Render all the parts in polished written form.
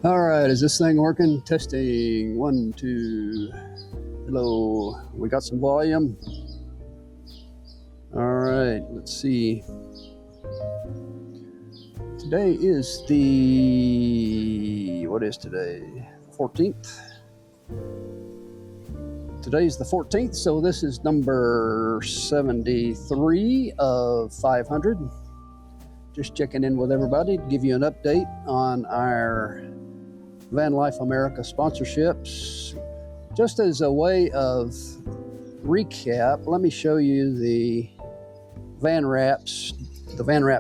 All right, is this thing working? Testing, 1, 2. Hello, we got some volume. All right, let's see. Today is what is today? 14th. Today's the 14th, so this is number 73 of 500. Just checking in with everybody to give you an update on our Van Life America sponsorships. Just as a way of recap, let me show you the van wrap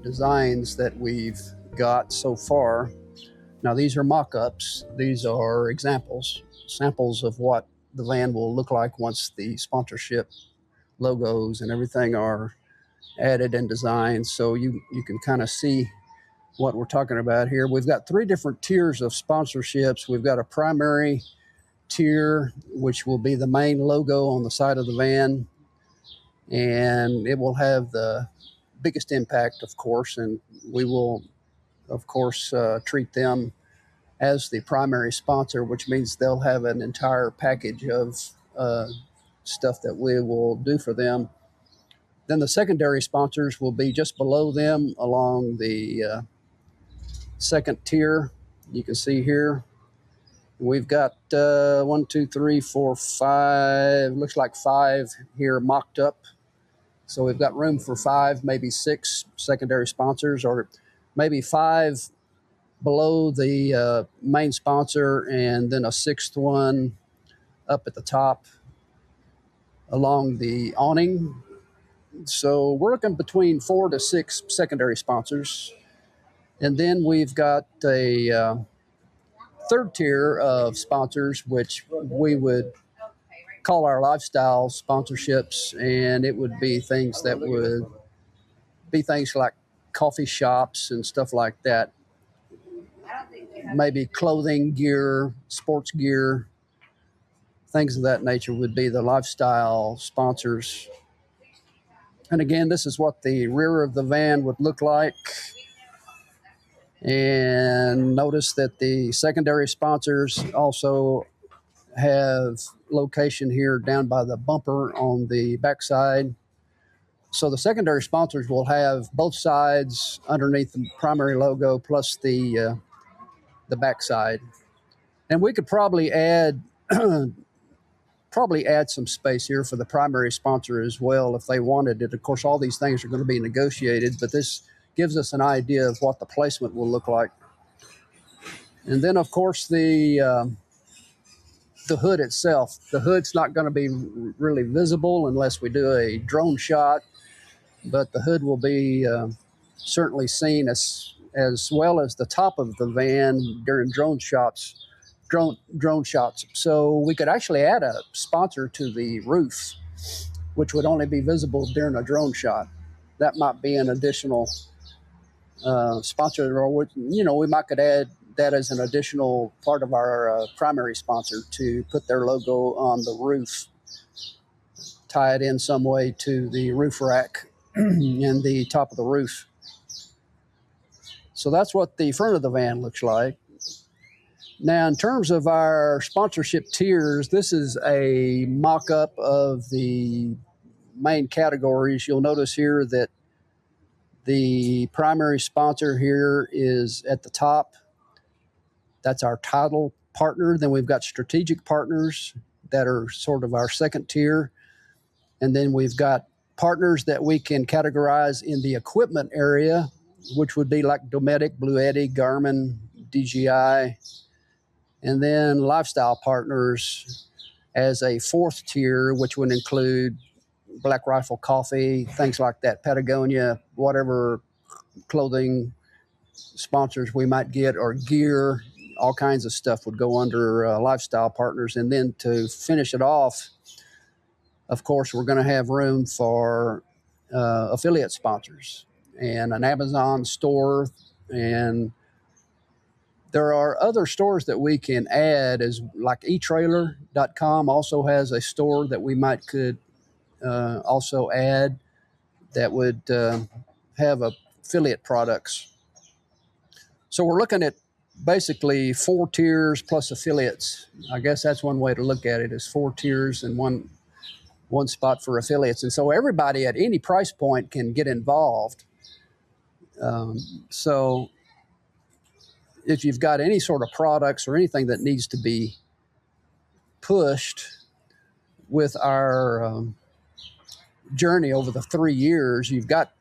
designs that we've got so far. Now these are mock-ups. These are samples of what the van will look like once the sponsorship logos and everything are added and designed, so you can kind of see what we're talking about here. We've got 3 different tiers of sponsorships. We've got a primary tier, which will be the main logo on the side of the van, and it will have the biggest impact, of course, and we will, of course, treat them as the primary sponsor, which means they'll have an entire package of stuff that we will do for them. Then the secondary sponsors will be just below them along the second tier. You can see here we've got 1, 2, 3, 4, 5, looks like 5 here mocked up. So we've got room for 5, maybe 6 secondary sponsors, or maybe 5 below the main sponsor, and then a 6th one up at the top along the awning. So we're looking between 4 to 6 secondary sponsors. And then we've got a third tier of sponsors, which we would call our lifestyle sponsorships, and it would be things like coffee shops and stuff like that. Maybe clothing, gear, sports gear, things of that nature would be the lifestyle sponsors. And again, this is what the rear of the van would look like. And notice that the secondary sponsors also have location here down by the bumper on the backside. So the secondary sponsors will have both sides underneath the primary logo plus the backside. And we could probably add some space here for the primary sponsor as well if they wanted it. Of course, all these things are going to be negotiated, but this gives us an idea of what the placement will look like. And then, of course, the hood itself. The hood's not going to be really visible unless we do a drone shot, but the hood will be certainly seen as well as the top of the van during drone shots. So we could actually add a sponsor to the roof, which would only be visible during a drone shot. That might be an additional sponsor, or we might could add that as an additional part of our primary sponsor to put their logo on the roof, tie it in some way to the roof rack and the top of the roof. So that's what the front of the van looks like. Now, in terms of our sponsorship tiers, this is a mock-up of the main categories. You'll notice here that the primary sponsor here is at the top. That's our title partner. Then we've got strategic partners that are sort of our second tier. And then we've got partners that we can categorize in the equipment area, which would be like Dometic, Blue Eddy, Garmin, DJI. And then lifestyle partners as a 4th tier, which would include Black Rifle Coffee, things like that, Patagonia, whatever clothing sponsors we might get, or gear, all kinds of stuff would go under lifestyle partners. And then to finish it off, of course, we're going to have room for affiliate sponsors and an Amazon store. And there are other stores that we can add, as like eTrailer.com also has a store that we could also add that would have affiliate products. So we're looking at basically 4 tiers plus affiliates. I guess that's one way to look at it, is 4 tiers and one spot for affiliates. And so everybody at any price point can get involved. So if you've got any sort of products or anything that needs to be pushed with our journey over the 3 years, you've got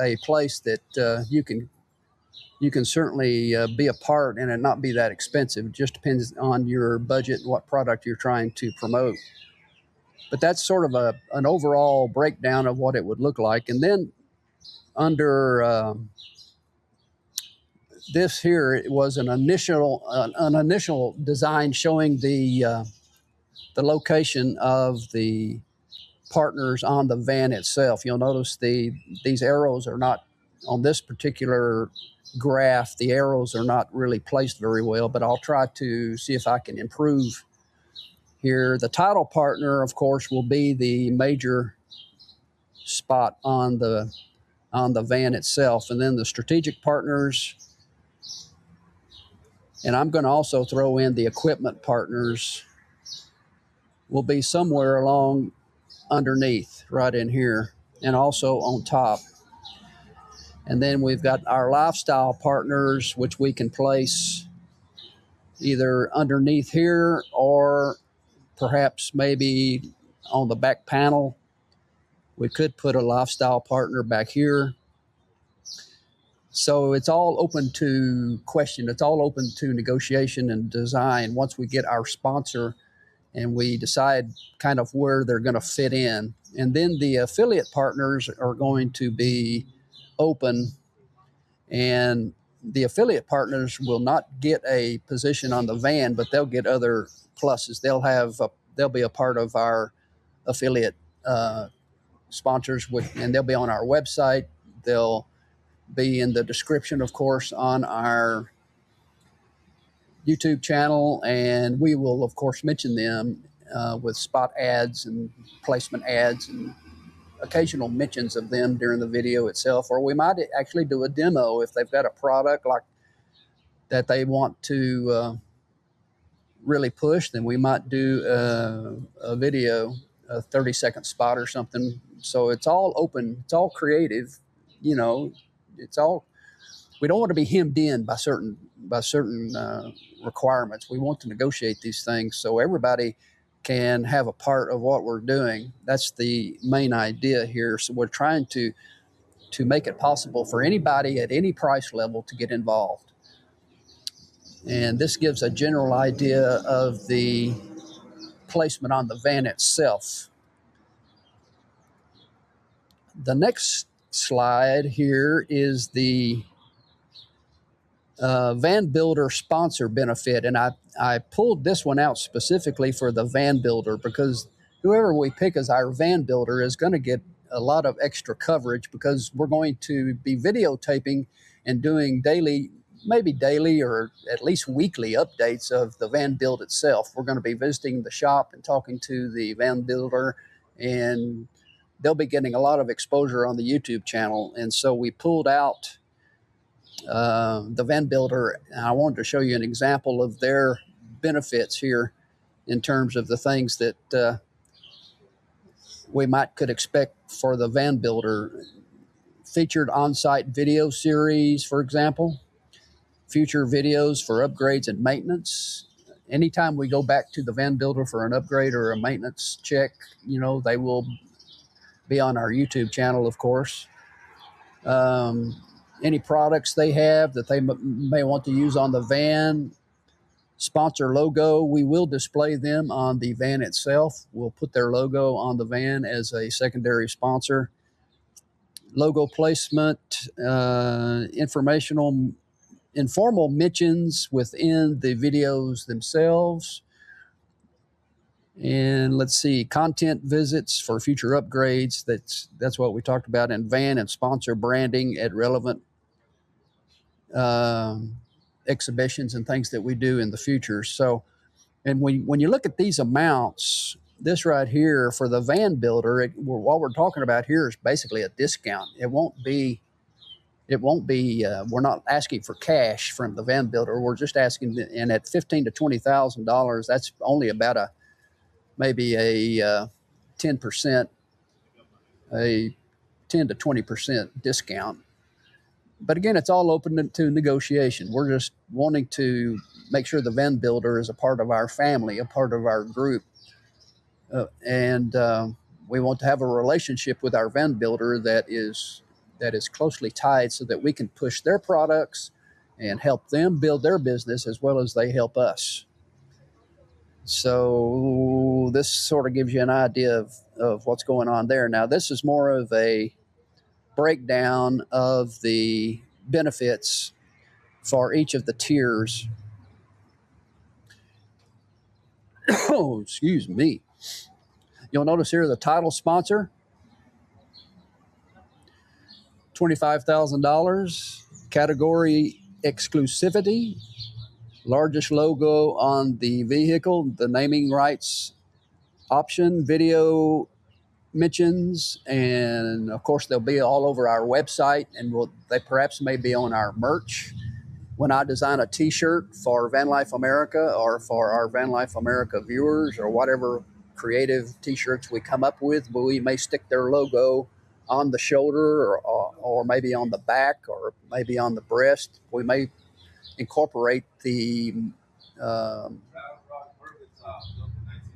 a place that you can certainly be a part and it not be that expensive. It just depends on your budget and what product you're trying to promote. But that's sort of an overall breakdown of what it would look like. And then under this here, it was an initial design showing the location of the partners on the van itself. You'll notice these arrows are not on this particular graph. The arrows are not really placed very well, but I'll try to see if I can improve here. The title partner, of course, will be the major spot on the van itself, and then the strategic partners. And I'm going to also throw in the equipment partners will be somewhere along underneath, right in here, and also on top. And then we've got our lifestyle partners, which we can place either underneath here or perhaps maybe on the back panel. We could put a lifestyle partner back here. So it's all open to question. It's all open to negotiation and design once we get our sponsor and we decide kind of where they're going to fit in. And then the affiliate partners are going to be open, and the affiliate partners will not get a position on the van, but they'll get other pluses. They'll be a part of our affiliate sponsors, and they'll be on our website. They'll be in the description, of course, on our YouTube channel, and we will, of course, mention them with spot ads and placement ads and occasional mentions of them during the video itself. Or we might actually do a demo if they've got a product like that they want to really push. Then we might do a video, a 30-second spot or something. So it's all open, it's all creative, you know. It's all, we don't want to be hemmed in by certain requirements. We want to negotiate these things so everybody can have a part of what we're doing. That's the main idea here. So we're trying to make it possible for anybody at any price level to get involved. And this gives a general idea of the placement on the van itself. The next slide here is the van builder sponsor benefit, and I pulled this one out specifically for the van builder because whoever we pick as our van builder is going to get a lot of extra coverage because we're going to be videotaping and doing maybe daily or at least weekly updates of the van build itself. We're going to be visiting the shop and talking to the van builder, and they'll be getting a lot of exposure on the YouTube channel. And so we pulled out the van builder, and I wanted to show you an example of their benefits here in terms of the things that we could expect for the van builder. Featured on-site video series, for example, future videos for upgrades and maintenance. Anytime we go back to the van builder for an upgrade or a maintenance check, you know, they will be on our YouTube channel, of course. Any products they have that they may want to use on the van, sponsor logo, we will display them on the van itself. We'll put their logo on the van as a secondary sponsor. Logo placement, informal mentions within the videos themselves. And let's see, content visits for future upgrades. That's what we talked about in van, and sponsor branding at relevant exhibitions and things that we do in the future. So, and when you look at these amounts, this right here for the van builder, what we're talking about here is basically a discount. It won't be it won't be, we're not asking for cash from the van builder. We're just asking, and at $15,000 to $20,000, that's only about maybe a 10%, a 10 to 20% discount. But again, it's all open to negotiation. We're just wanting to make sure the van builder is a part of our family, a part of our group. And we want to have a relationship with our van builder that is closely tied so that we can push their products and help them build their business as well as they help us. So this sort of gives you an idea of what's going on there. Now, this is more of a breakdown of the benefits for each of the tiers. Oh, excuse me. You'll notice here the title sponsor, $25,000. Category exclusivity, largest logo on the vehicle, the naming rights option, video mentions, and of course they'll be all over our website, and they perhaps may be on our merch. When I design a t-shirt for Van Life America or for our Van Life America viewers or whatever creative t-shirts we come up with, we may stick their logo on the shoulder or maybe on the back or maybe on the breast. We may incorporate the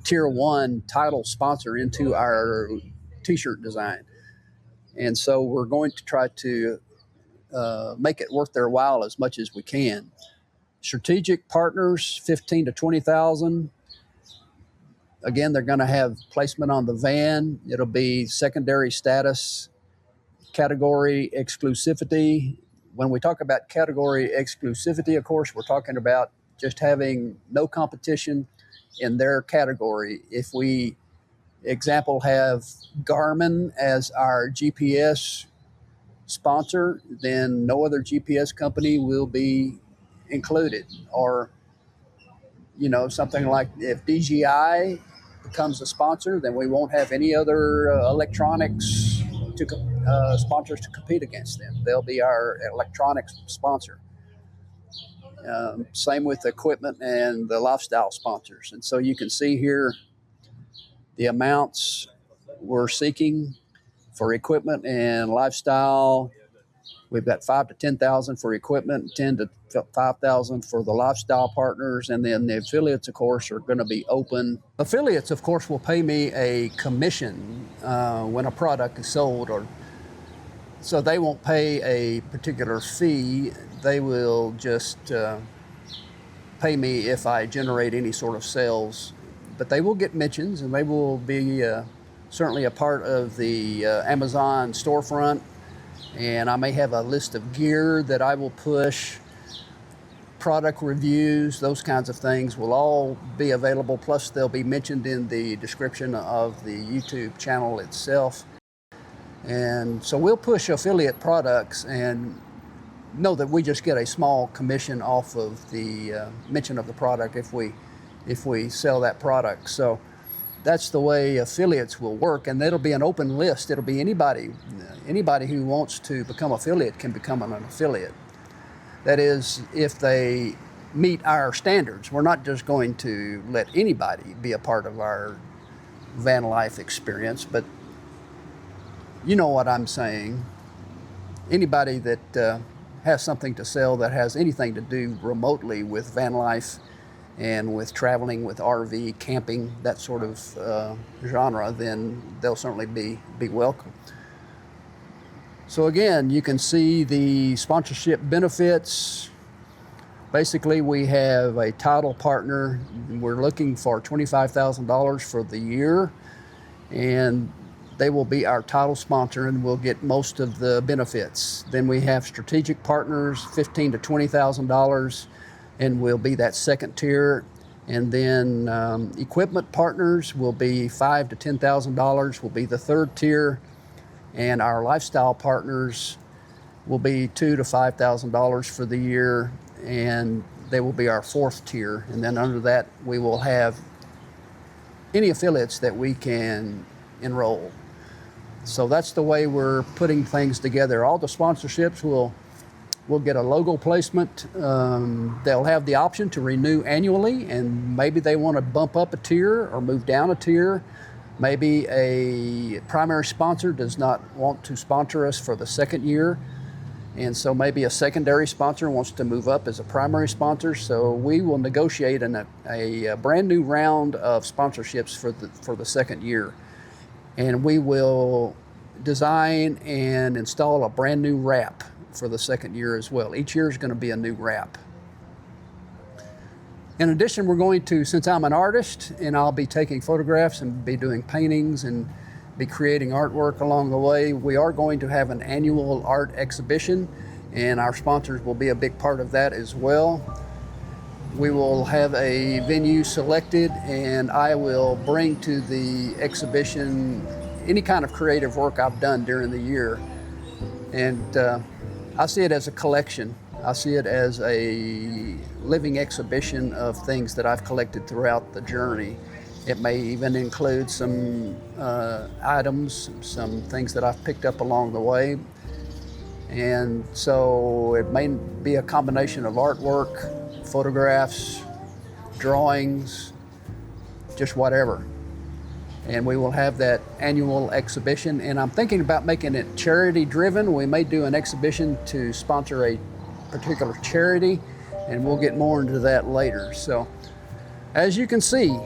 Tier 1 title sponsor into our t-shirt design. And so we're going to try to make it worth their while as much as we can. Strategic partners, $15,000 to $20,000. Again, they're going to have placement on the van. It'll be secondary status, category exclusivity. When we talk about category exclusivity, of course, we're talking about just having no competition in their category. If we, example, have Garmin as our GPS sponsor, then no other GPS company will be included. Or, something like if DJI becomes a sponsor, then we won't have any other electronics sponsors to compete against them. They'll be our electronics sponsor. Same with equipment and the lifestyle sponsors. And so you can see here the amounts we're seeking for equipment and lifestyle. We've got $5,000 to $10,000 for equipment, $10,000 to $5,000 for the lifestyle partners, and then the affiliates, of course, are going to be open. Affiliates, of course, will pay me a commission when a product is sold, so they won't pay a particular fee. They will just pay me if I generate any sort of sales, but they will get mentions, and they will be certainly a part of the Amazon storefront. And I may have a list of gear that I will push, product reviews, those kinds of things will all be available. Plus, they'll be mentioned in the description of the YouTube channel itself. And so we'll push affiliate products and know that we just get a small commission off of the mention of the product if we sell that product. So that's the way affiliates will work, and it'll be an open list. It'll be anybody who wants to become affiliate can become an affiliate. That is, if they meet our standards. We're not just going to let anybody be a part of our van life experience, but you know what I'm saying. Anybody that has something to sell that has anything to do remotely with van life and with traveling with RV, camping, that sort of genre, then they'll certainly be welcome. So again, you can see the sponsorship benefits. Basically, we have a title partner. We're looking for $25,000 for the year, and they will be our title sponsor and we'll get most of the benefits. Then we have strategic partners, $15,000 to $20,000, and we'll be that second tier. And then equipment partners will be $5,000 to $10,000, will be the third tier. And our lifestyle partners will be $2,000 to $5,000 for the year, and they will be our fourth tier. And then under that, we will have any affiliates that we can enroll. So that's the way we're putting things together. All the sponsorships will We'll get a logo placement. They'll have the option to renew annually, and maybe they want to bump up a tier or move down a tier. Maybe a primary sponsor does not want to sponsor us for the second year, and so maybe a secondary sponsor wants to move up as a primary sponsor. So we will negotiate a brand new round of sponsorships for the second year, and we will design and install a brand new wrap for the second year as well. Each year is going to be a new wrap. In addition, we're going to, since I'm an artist and I'll be taking photographs and be doing paintings and be creating artwork along the way, we are going to have an annual art exhibition, and our sponsors will be a big part of that as well. We will have a venue selected, and I will bring to the exhibition any kind of creative work I've done during the year. And I see it as a collection. I see it as a living exhibition of things that I've collected throughout the journey. It may even include some items, some things that I've picked up along the way. And so it may be a combination of artwork, photographs, drawings, just whatever. And we will have that annual exhibition. And I'm thinking about making it charity driven. We may do an exhibition to sponsor a particular charity, and we'll get more into that later. So as you can see,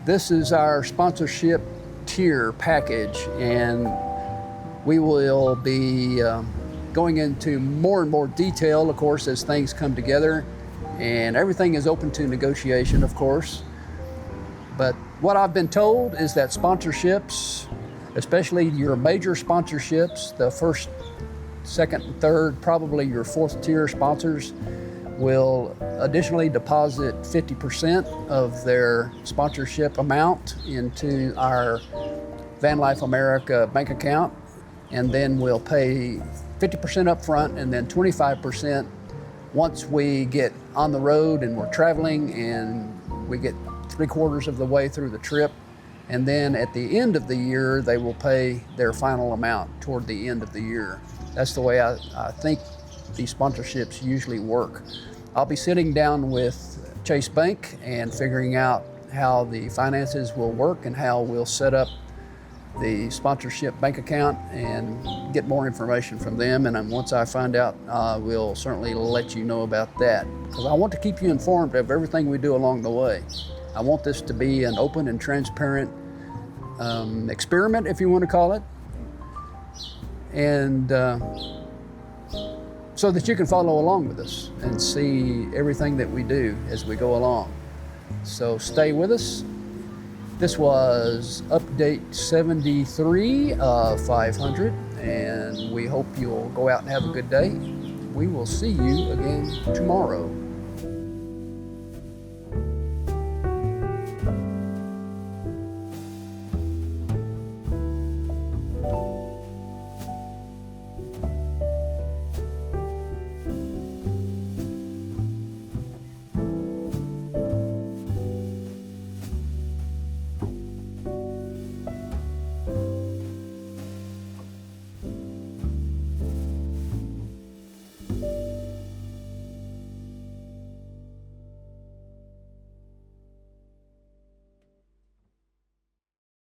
this is our sponsorship tier package, and we will be going into more and more detail, of course, as things come together, and everything is open to negotiation, of course. But what I've been told is that sponsorships, especially your major sponsorships, the first, second, and third, probably your fourth tier sponsors, will additionally deposit 50% of their sponsorship amount into our Van Life America bank account, and then we'll pay 50% up front and then 25% once we get on the road and we're traveling and we get 3/4 of the way through the trip. And then at the end of the year, they will pay their final amount toward the end of the year. That's the way I think these sponsorships usually work. I'll be sitting down with Chase Bank and figuring out how the finances will work and how we'll set up the sponsorship bank account and get more information from them. And then once I find out, we'll certainly let you know about that, because I want to keep you informed of everything we do along the way. I want this to be an open and transparent experiment, if you want to call it, and so that you can follow along with us and see everything that we do as we go along. So stay with us. This was update 73 of 500, and we hope you'll go out and have a good day. We will see you again tomorrow.